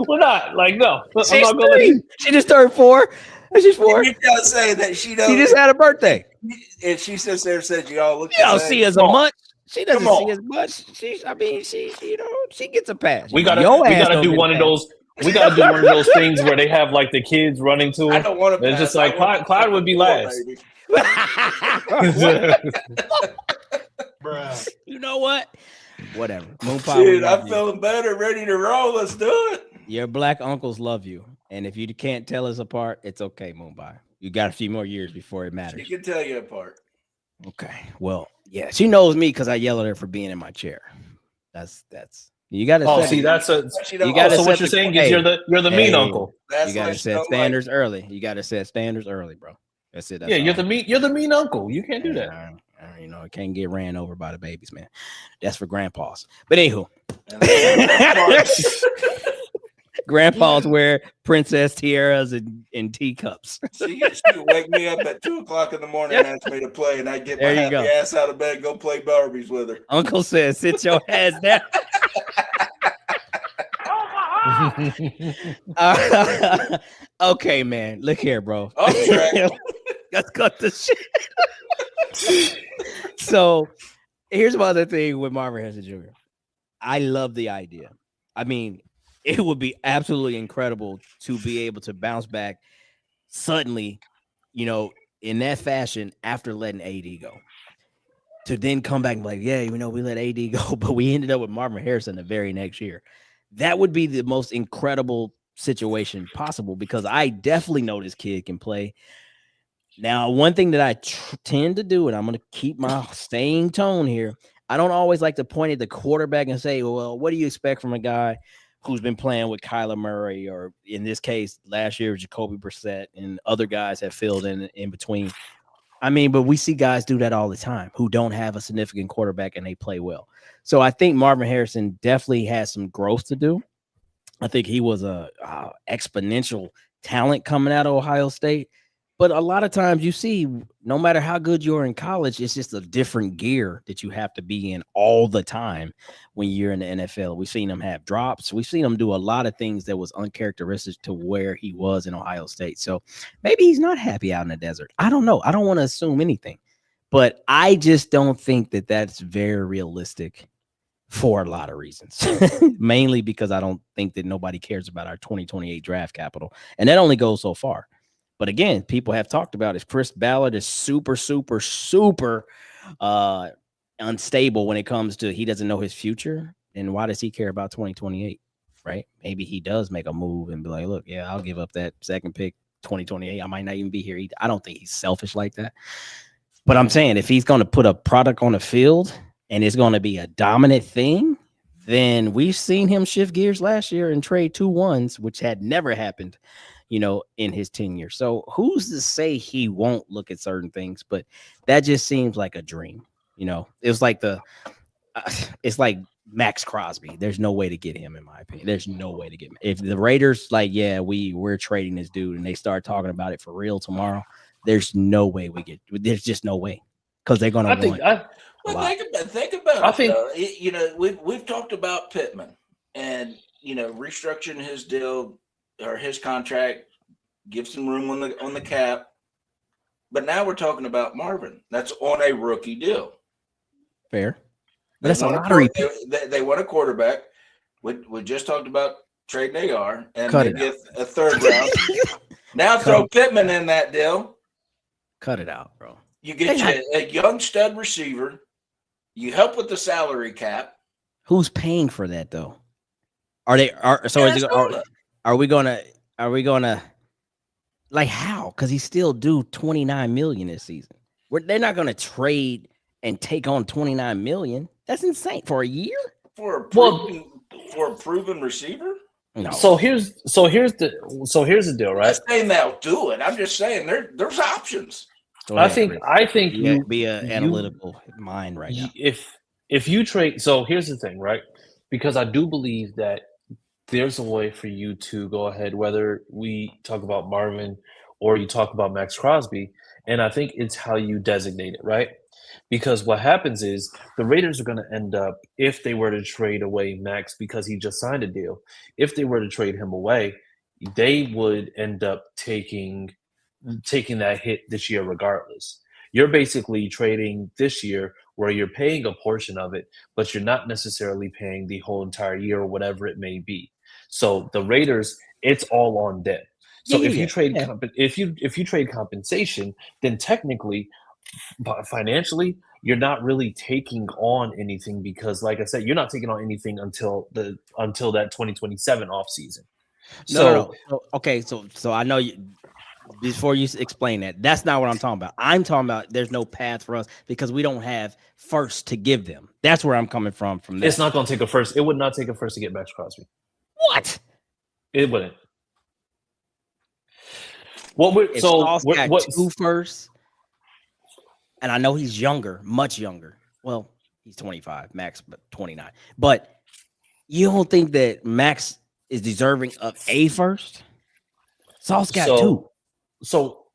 We're not. Like, no. She's I'm not gonna let three. you. She just turned 4. She's 4. You gotta say that she doesn't. She just had a birthday. And she sits there and says, "You all look." You don't see as much. She doesn't Come on. see as much. She gets a pass. We gotta do one of those. We gotta do one of those things where they have like the kids running to I it. don't want to. It's just like Clyde would be last. You know what? Whatever. Moon Pie, Dude, I'm feeling better, ready to roll. Let's do it. Your black uncles love you, and if you can't tell us apart, it's okay, Moon Pie. You got a few more years before it matters. She can tell you apart. Okay. Well, yeah, she knows me because I yell at her for being in my chair. That's. You got to. Oh, see, that's a. You got to. So what you're saying is you're the mean uncle. That's You got to set standards early. You got to set standards early, bro. That's it. That's Yeah, all. you're the mean uncle. You can't do that. It can't get ran over by the babies, man. That's for grandpas. But anywho, grandpas wear princess tiaras and teacups. She used to wake me up at 2:00 in the morning and ask me to play, and I get my There you happy go. ass out of bed and go play Barbies with her. Uncle says, "Sit your ass down." Okay, man. Look here, bro. Let's cut the shit. So here's my other thing with Marvin Harrison Jr. I love the idea. I mean, it would be absolutely incredible to be able to bounce back suddenly, in that fashion after letting AD go. To then come back and be like, yeah, we let AD go, but we ended up with Marvin Harrison the very next year. That would be the most incredible situation possible because I definitely know this kid can play. Now, one thing that I tend to do, and I'm going to keep my same tone here, I don't always like to point at the quarterback and say, well, what do you expect from a guy who's been playing with Kyler Murray, or in this case, last year, Jacoby Brissett, and other guys have filled in between. I mean, but we see guys do that all the time who don't have a significant quarterback and they play well. So I think Marvin Harrison definitely has some growth to do. I think he was a exponential talent coming out of Ohio State. But a lot of times you see, no matter how good you are in college, it's just a different gear that you have to be in all the time when you're in the NFL. We've seen him have drops. We've seen him do a lot of things that was uncharacteristic to where he was in Ohio State. So maybe he's not happy out in the desert. I don't know. I don't want to assume anything. But I just don't think that that's very realistic for a lot of reasons. Mainly because I don't think that nobody cares about our 2028 draft capital. And that only goes so far. But again, people have talked about is Chris Ballard is super unstable when it comes to he doesn't know his future. And why does he care about 2028? Right? Maybe he does make a move and be like, look, yeah, I'll give up that second pick 2028. I might not even be here. I don't think he's selfish like that. But I'm saying if he's going to put a product on the field and it's going to be a dominant thing, then we've seen him shift gears last year and trade 2 1s, which had never happened, in his tenure. So who's to say he won't look at certain things? But that just seems like a dream. It was like it's like Max Crosby. There's no way to get him, in my opinion. There's no way to get him. If the Raiders we're trading this dude and they start talking about it for real tomorrow, there's no way there's just no way because they're going to Think about it. We've talked about Pittman and, restructuring his deal or his contract, give some room on the cap. But now we're talking about Marvin. That's on a rookie deal. Fair. But that's a lottery pick. They want a quarterback. We just talked about trading AR and Cut maybe a third round. Now throw Pittman in that deal. Cut it out, bro. You get you a young stud receiver. You help with the salary cap. Who's paying for that though? Are we gonna like how? Because he's still due $29 million this season. They're not gonna trade and take on $29 million. That's insane for a year. For a proven receiver. No. So here's the deal, right? I'm not saying they'll do it. I'm just saying there's options. I think you be an analytical mind right now. If you trade, so here's the thing, right? Because I do believe that there's a way for you to go ahead, whether we talk about Marvin or you talk about Max Crosby, and I think it's how you designate it, right? Because what happens is the Raiders are going to end up, if they were to trade away Max because he just signed a deal, if they were to trade him away, they would end up taking that hit this year regardless. You're basically trading this year where you're paying a portion of it, but you're not necessarily paying the whole entire year or whatever it may be. So the Raiders, it's all on them. So if you trade compensation, then technically, financially, you're not really taking on anything because, like I said, you're not taking on anything until that 2027 offseason. No. Okay, so I know you. Before you explain that, that's not what I'm talking about. I'm talking about there's no path for us because we don't have first to give them. That's where I'm coming from that. It's not going to take a first. It would not take a first to get Max Crosby. What? It wouldn't. What two first? And I know he's younger, much younger. Well, he's 25, Max, but 29. But you don't think that Max is deserving of a first? Sauce got two. So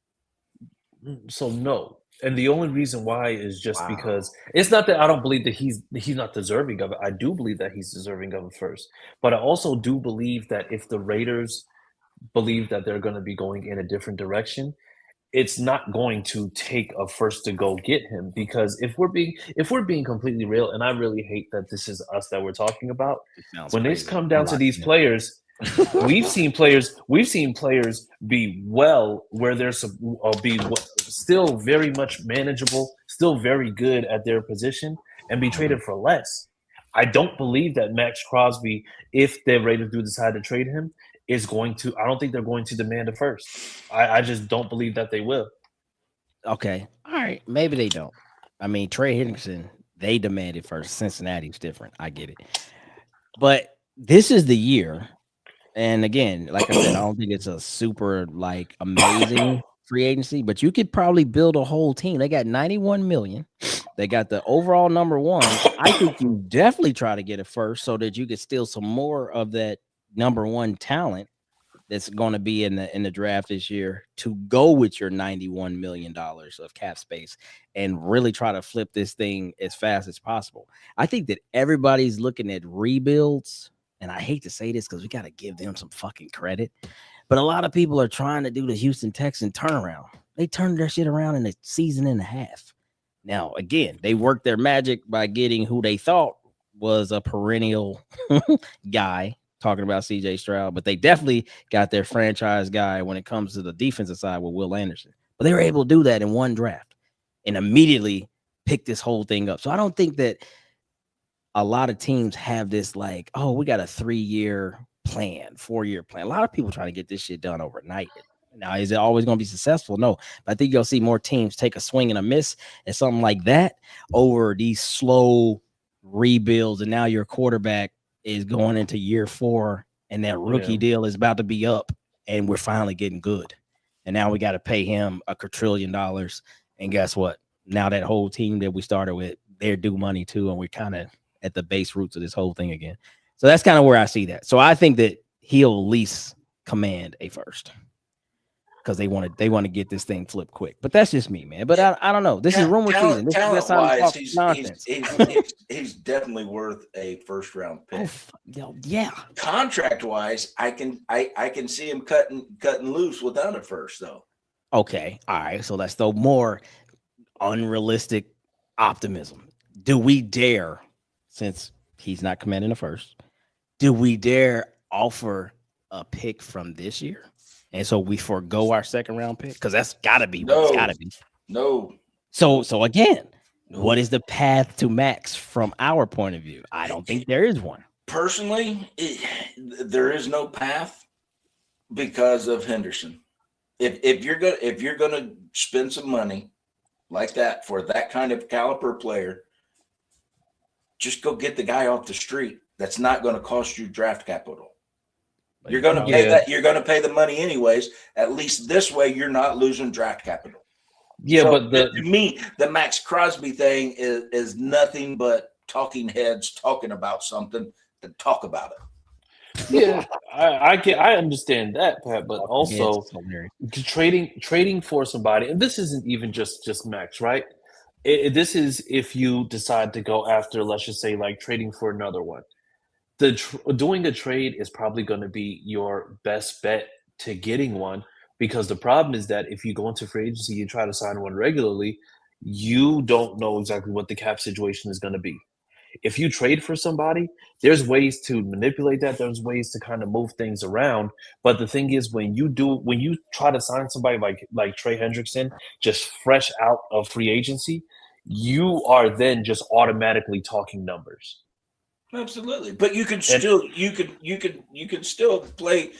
no. And the only reason why is just because it's not that I don't believe that he's not deserving of it. I do believe that he's deserving of it first. But I also do believe that if the Raiders believe that they're going to be going in a different direction, it's not going to take a first to go get him. Because if we're being completely real, and I really hate that this is us that we're talking about, when it's come down to these players, we've seen players be well where they're still very much manageable, still very good at their position, and be traded for less. I don't believe that Max Crosby, if the Raiders do decide to trade him, is going to. I don't think they're going to demand a first. I just don't believe that they will. Okay, all right, maybe they don't. I mean, Trey Hendrickson, they demanded first. Cincinnati's different. I get it, but this is the year. And again, like I said, I don't think it's a super like amazing free agency, but you could probably build a whole team. They got 91 million. They got the overall number one. I think you definitely try to get it first so that you could steal some more of that number one talent that's going to be in the draft this year to go with your $91 million of cap space and really try to flip this thing as fast as possible. I think that everybody's looking at rebuilds. And I hate to say this because we got to give them some fucking credit, but a lot of people are trying to do the Houston Texans turnaround. They turned their shit around in a season and a half. Now, again, they worked their magic by getting who they thought was a perennial guy, talking about CJ Stroud, but they definitely got their franchise guy when it comes to the defensive side with Will Anderson. But they were able to do that in one draft and immediately pick this whole thing up. So I don't think that a lot of teams have this like, oh, we got a 3-year plan, 4-year plan. A lot of people trying to get this shit done overnight. Now, is it always going to be successful? No, but I think you'll see more teams take a swing and a miss and something like that over these slow rebuilds. And now your quarterback is going into year 4 and that rookie deal is about to be up and we're finally getting good. And now we got to pay him $1 quadrillion. And guess what? Now that whole team that we started with, they're due money too. And we're kind of at the base roots of this whole thing again. So that's kind of where I see that. So I think that he'll at least command a first because they want to get this thing flipped quick. But that's just me, man. But I don't know. This is rumor season. This is wise, he's definitely worth a first round pick. Yeah. Contract wise, I can see him cutting loose without a first though. Okay. All right. So let's throw more unrealistic optimism. Do we dare, since he's not commanding a first, do we dare offer a pick from this year? And so we forego our second round pick because that's got to be what it's got to be. No. So again, what is the path to max from our point of view? I don't think there is one. Personally, there is no path because of Henderson. If you're gonna spend some money like that for that kind of caliber player, just go get the guy off the street. That's not going to cost you draft capital. You're going to pay that. You're going to pay the money anyways. At least this way, you're not losing draft capital. Yeah, so but to me, the Max Crosby thing is nothing but talking heads talking about something to talk about it. Yeah, I understand that, Pat, but also trading for somebody, and this isn't even just Max, right? This is if you decide to go after, let's just say, like trading for another one. Doing a trade is probably going to be your best bet to getting one, because the problem is that if you go into free agency, you try to sign one regularly, you don't know exactly what the cap situation is going to be. If you trade for somebody, there's ways to manipulate that. There's ways to kind of move things around. But the thing is, when you try to sign somebody like Trey Hendrickson, just fresh out of free agency, you are then just automatically talking numbers. Absolutely, but you can still you can still play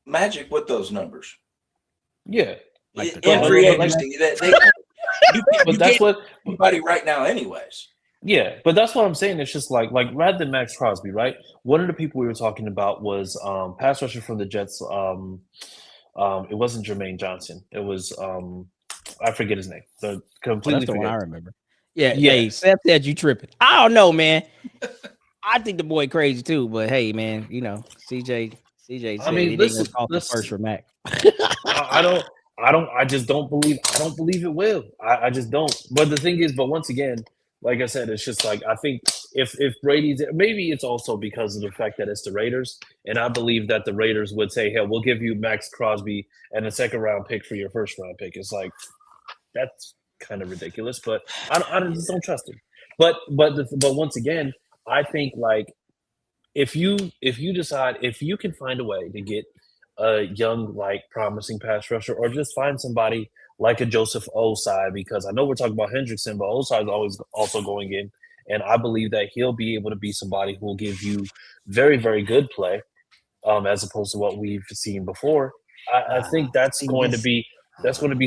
magic with those numbers. Yeah, in free agency, but that's what anybody right now, anyways. Yeah, but that's what I'm saying. It's just like rather than Max Crosby, right? One of the people we were talking about was pass rusher from the Jets. It wasn't Jermaine Johnson. It was I forget his name. So completely that's the forget. one I remember. Yeah. Hey, Seth said you tripping. I don't know, man. I think the boy crazy too, but hey, man, you know, CJ said he didn't call the first for Mac. I just don't believe it will. I just don't. But the thing is, but once again, like I said, it's just like I think if Brady's, maybe it's also because of the fact that it's the Raiders, and I believe that the Raiders would say, "Hey, we'll give you Max Crosby and a second round pick for your first round pick." It's like that's kind of ridiculous, but I just don't trust him. But once again, I think like if you decide, if you can find a way to get a young, like promising pass rusher, or just find somebody like a Joseph Osai, because I know we're talking about Hendrickson, but Osai is always also going in, and I believe that he'll be able to be somebody who will give you very, very good play, as opposed to what we've seen before. I think that's going to be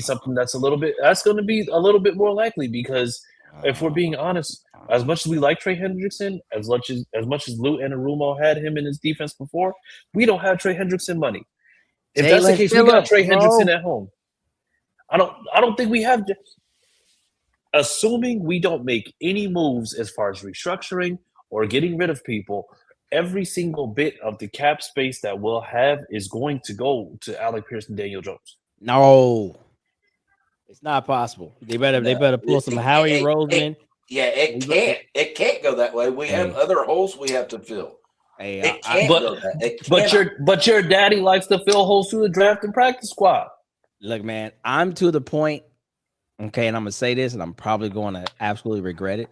something that's going to be a little bit more likely, because if we're being honest, as much as we like Trey Hendrickson, as much as Lou Anarumo had him in his defense before, we don't have Trey Hendrickson money. If that's the case, we got Trey Hendrickson at home. I don't think we have. Assuming we don't make any moves as far as restructuring or getting rid of people, every single bit of the cap space that we'll have is going to go to Alec Pierce and Daniel Jones. No, it's not possible. They better pull some Howie Roseman. It can't go that way. We have other holes we have to fill. It can't go that. But your daddy likes to fill holes through the draft and practice squad. Look, man, I'm to the point. Okay, and I'm gonna say this, and I'm probably going to absolutely regret it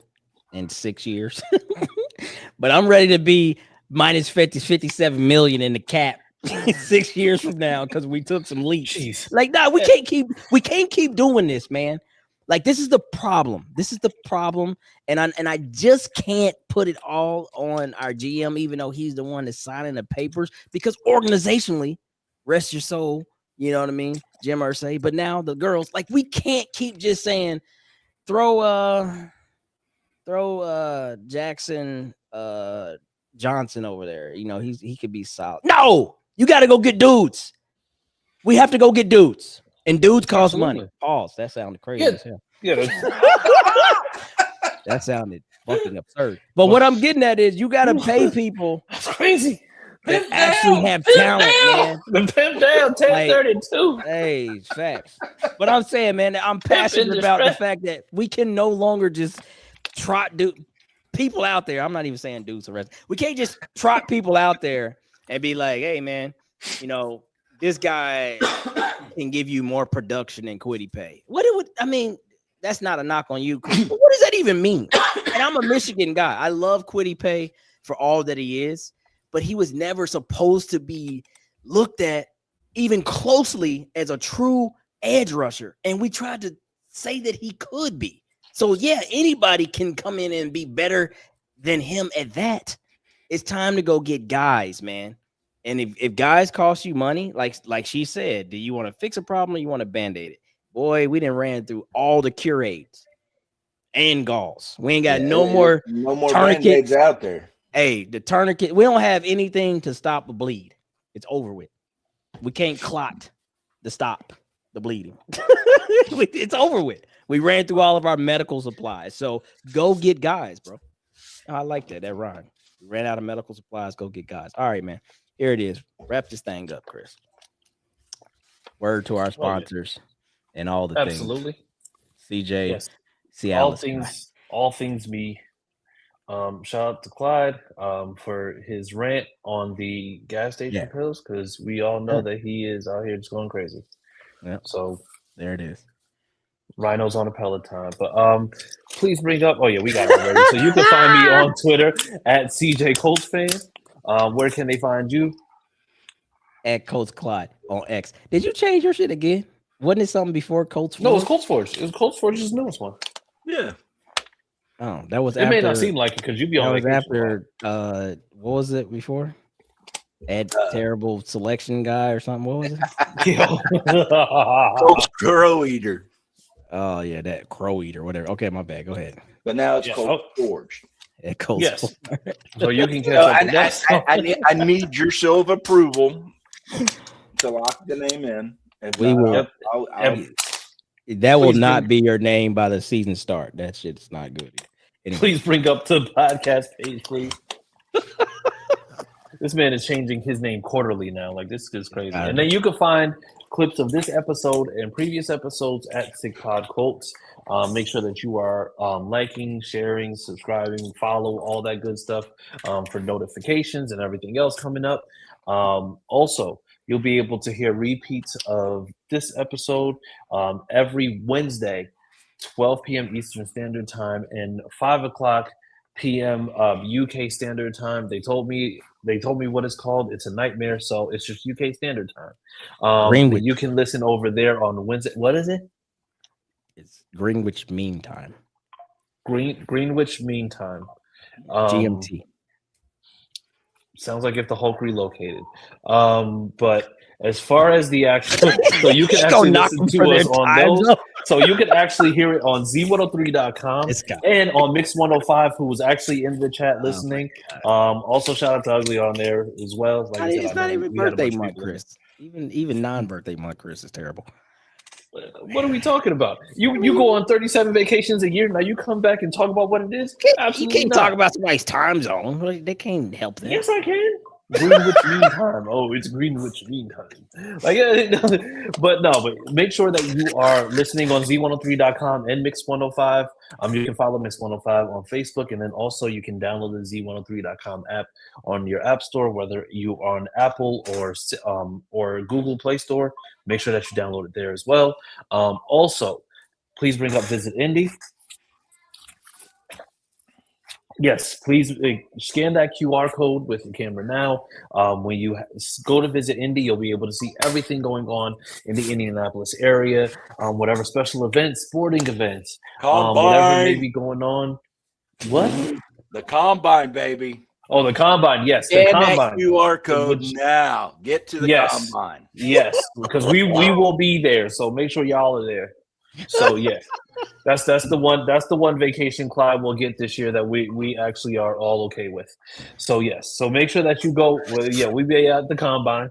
in 6 years. But I'm ready to be minus 57 million in the cap 6 years from now because we took some leaps. Jeez. Like, nah, we can't keep doing this, man. Like, this is the problem. And I just can't put it all on our GM, even though he's the one that's signing the papers, because organizationally, rest your soul, you know what I mean, Jim Irsay. But now the girls, like, we can't keep just saying throw Jackson Johnson over there. You know, he could be solid. No, you got to go get dudes. We have to go get dudes. And dudes cost money. Pause. That sounded crazy as hell. Yeah. That sounded fucking absurd. But what I'm getting at is you got to pay people. That's crazy. That actually have talent, man. The pimp down 1032. Hey, facts. But I'm saying, man, I'm passionate about the fact that we can no longer just trot people out there. I'm not even saying dudes arrest. We can't just trot people out there and be like, hey, man, you know, this guy can give you more production than Kwity Paye. That's not a knock on you. What does that even mean? And I'm a Michigan guy. I love Kwity Paye for all that he is, but he was never supposed to be looked at even closely as a true edge rusher. And we tried to say that he could be. So, yeah, anybody can come in and be better than him at that. It's time to go get guys, man. And if guys cost you money, like she said, do you want to fix a problem or you want to band-aid it? Boy, we done ran through all the cure-aids and gauze. We ain't got no more Band-Aids out there. Hey, the tourniquet, we don't have anything to stop the bleed. It's over with. We can't clot to stop the bleeding. It's over with. We ran through all of our medical supplies. So go get guys, bro. I like that rhyme. We ran out of medical supplies. Go get guys. All right, man. Here it is. Wrap this thing up, Chris. Word to our sponsors and all the Absolutely. things. CJ, Yes. Seattle. All things me. Shout out to Clyde for his rant on the gas station pills, because we all know that he is out here just going crazy. Yeah. So there it is. Rhinos on a Peloton. But please bring up. Oh yeah, we got it already. So you can find me on Twitter at CJ Colts fan. Where can they find you? At Colts Clyde on X. Did you change your shit again? Wasn't it something before Colts? No, it was Colts Forge. It was Colts Forge's newest one. Yeah. Oh, that was it after. May not seem like it because you'd be on vacation. After what was it before? Terrible selection guy or something. What was it? Coach Crow Eater. Oh yeah, that Crow Eater, whatever. Okay, my bad. Go ahead. But now it's Coach Forge. Yeah, Coach. Yes. So you can catch up. I need your seal of approval to lock the name in. We will. That will not be your name by the season start. That shit's not good. Anyway. Please bring up the podcast page, please. This man is changing his name quarterly now. Like, this is crazy. And then you can find clips of this episode and previous episodes at Sick Pod Colts. Make sure that you are liking, sharing, subscribing, follow, all that good stuff for notifications and everything else coming up. Also, you'll be able to hear repeats of this episode every Wednesday, 12 p.m. Eastern Standard Time and 5 o'clock p.m. UK Standard Time. They told me what it's called. It's a nightmare, so it's just UK Standard Time. You can listen over there on Wednesday. What is it? It's Greenwich Mean Time. Greenwich Mean Time. GMT. Sounds like if the Hulk relocated. But as far as the actual, so you can actually listen to us on those. So you can actually hear it on Z103.com and on Mix 105, who was actually in the chat listening. Also, shout out to Ugly on there as well. Like it's not even birthday month, Chris. Even non-birthday month, Chris is terrible. What are we talking about? You go on 37 vacations a year. Now you come back and talk about what it is? Absolutely you can't talk about somebody's time zone. They can't help that. Yes, I can. Greenwich Mean Time. Oh, it's Greenwich Mean Time. But make sure that you are listening on Z103.com and Mix 105. You can follow Mix 105 on Facebook, and then also you can download the Z103.com app on your app store, whether you are on Apple or Google Play Store. Make sure that you download it there as well. Also, please bring up Visit Indy. Yes, please scan that QR code with your camera now. When you go to Visit Indy, you'll be able to see everything going on in the Indianapolis area, whatever special events, sporting events, whatever may be going on. What? The Combine, baby. Oh, the Combine, yes. Scan the Combine. that QR code now. Get to the Combine. Yes, because we will be there, so make sure y'all are there. So yeah, that's the one vacation Clyde will get this year that we actually are all okay with. So yes, so make sure that you go. Well, yeah, we be at the Combine,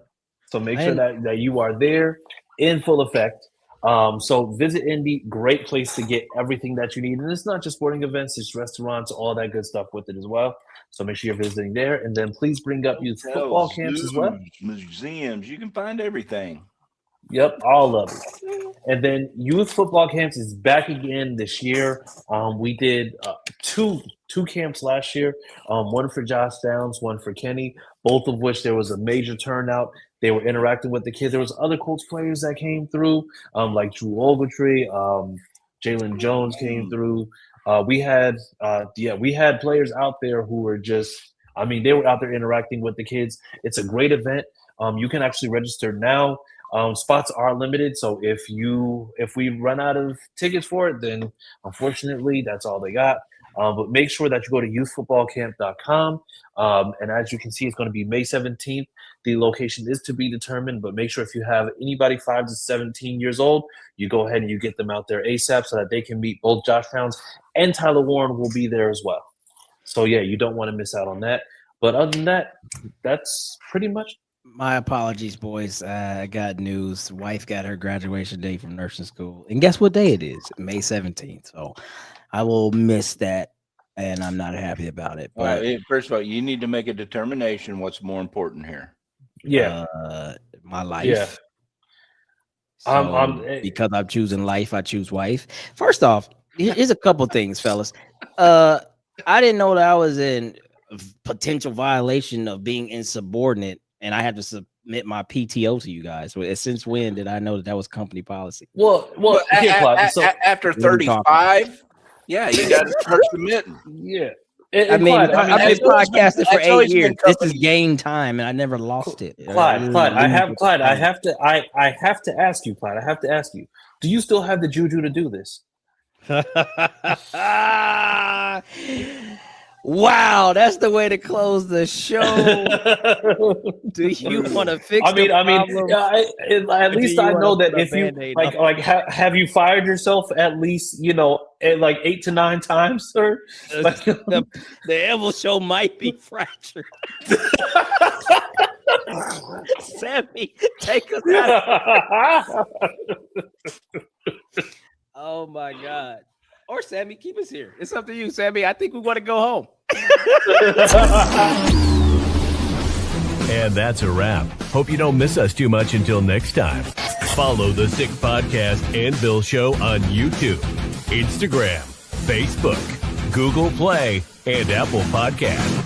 so make sure that you are there in full effect. So Visit Indy, great place to get everything that you need, and it's not just sporting events; it's restaurants, all that good stuff with it as well. So make sure you're visiting there, and then please bring up youth football camps as well. Museums, you can find everything. Yep, all of it. And then youth football camps is back again this year. We did two camps last year, one for Josh Downs, one for Kenny, both of which there was a major turnout. They were interacting with the kids. There was other Colts players that came through, like Drew Ogletree, Jalen Jones came through. We had players out there who were just, they were out there interacting with the kids. It's a great event. You can actually register now. Spots are limited, so if we run out of tickets for it, then unfortunately that's all they got. But make sure that you go to youthfootballcamp.com. And as you can see, it's going to be May 17th. The location is to be determined, but make sure if you have anybody 5 to 17 years old, you go ahead and you get them out there ASAP so that they can meet both Josh Downs and Tyler Warren will be there as well. So, yeah, you don't want to miss out on that. But other than that, that's pretty much. My apologies, boys. I got news. Wife got her graduation day from nursing school. And guess what day it is? May 17th. So I will miss that, and I'm not happy about it. But first of all, you need to make a determination what's more important here. Yeah. My life. Yeah. So, because I'm choosing life, I choose wife. First off, here's a couple things, fellas. I didn't know that I was in potential violation of being insubordinate, and I had to submit my PTO to you guys. Since when did I know that was company policy? Well, here, Clyde, so after 35, yeah, you got to start submitting. Yeah. I've been podcasting for 8 years. This is game time, and I never lost it. Clyde, I have to ask you, Clyde. I have to ask you. Do you still have the juju to do this? Wow, that's the way to close the show. Do you want to fix? At least I know that if you have you fired yourself at least 8 to 9 times, sir? The elbow show might be fractured. Sammy, take us out. Oh my God. Or Sammy, keep us here. It's up to you, Sammy. I think we want to go home. And that's a wrap. Hope you don't miss us too much until next time. Follow the Sick Podcast and Bill Show on YouTube, Instagram, Facebook, Google Play, and Apple Podcasts.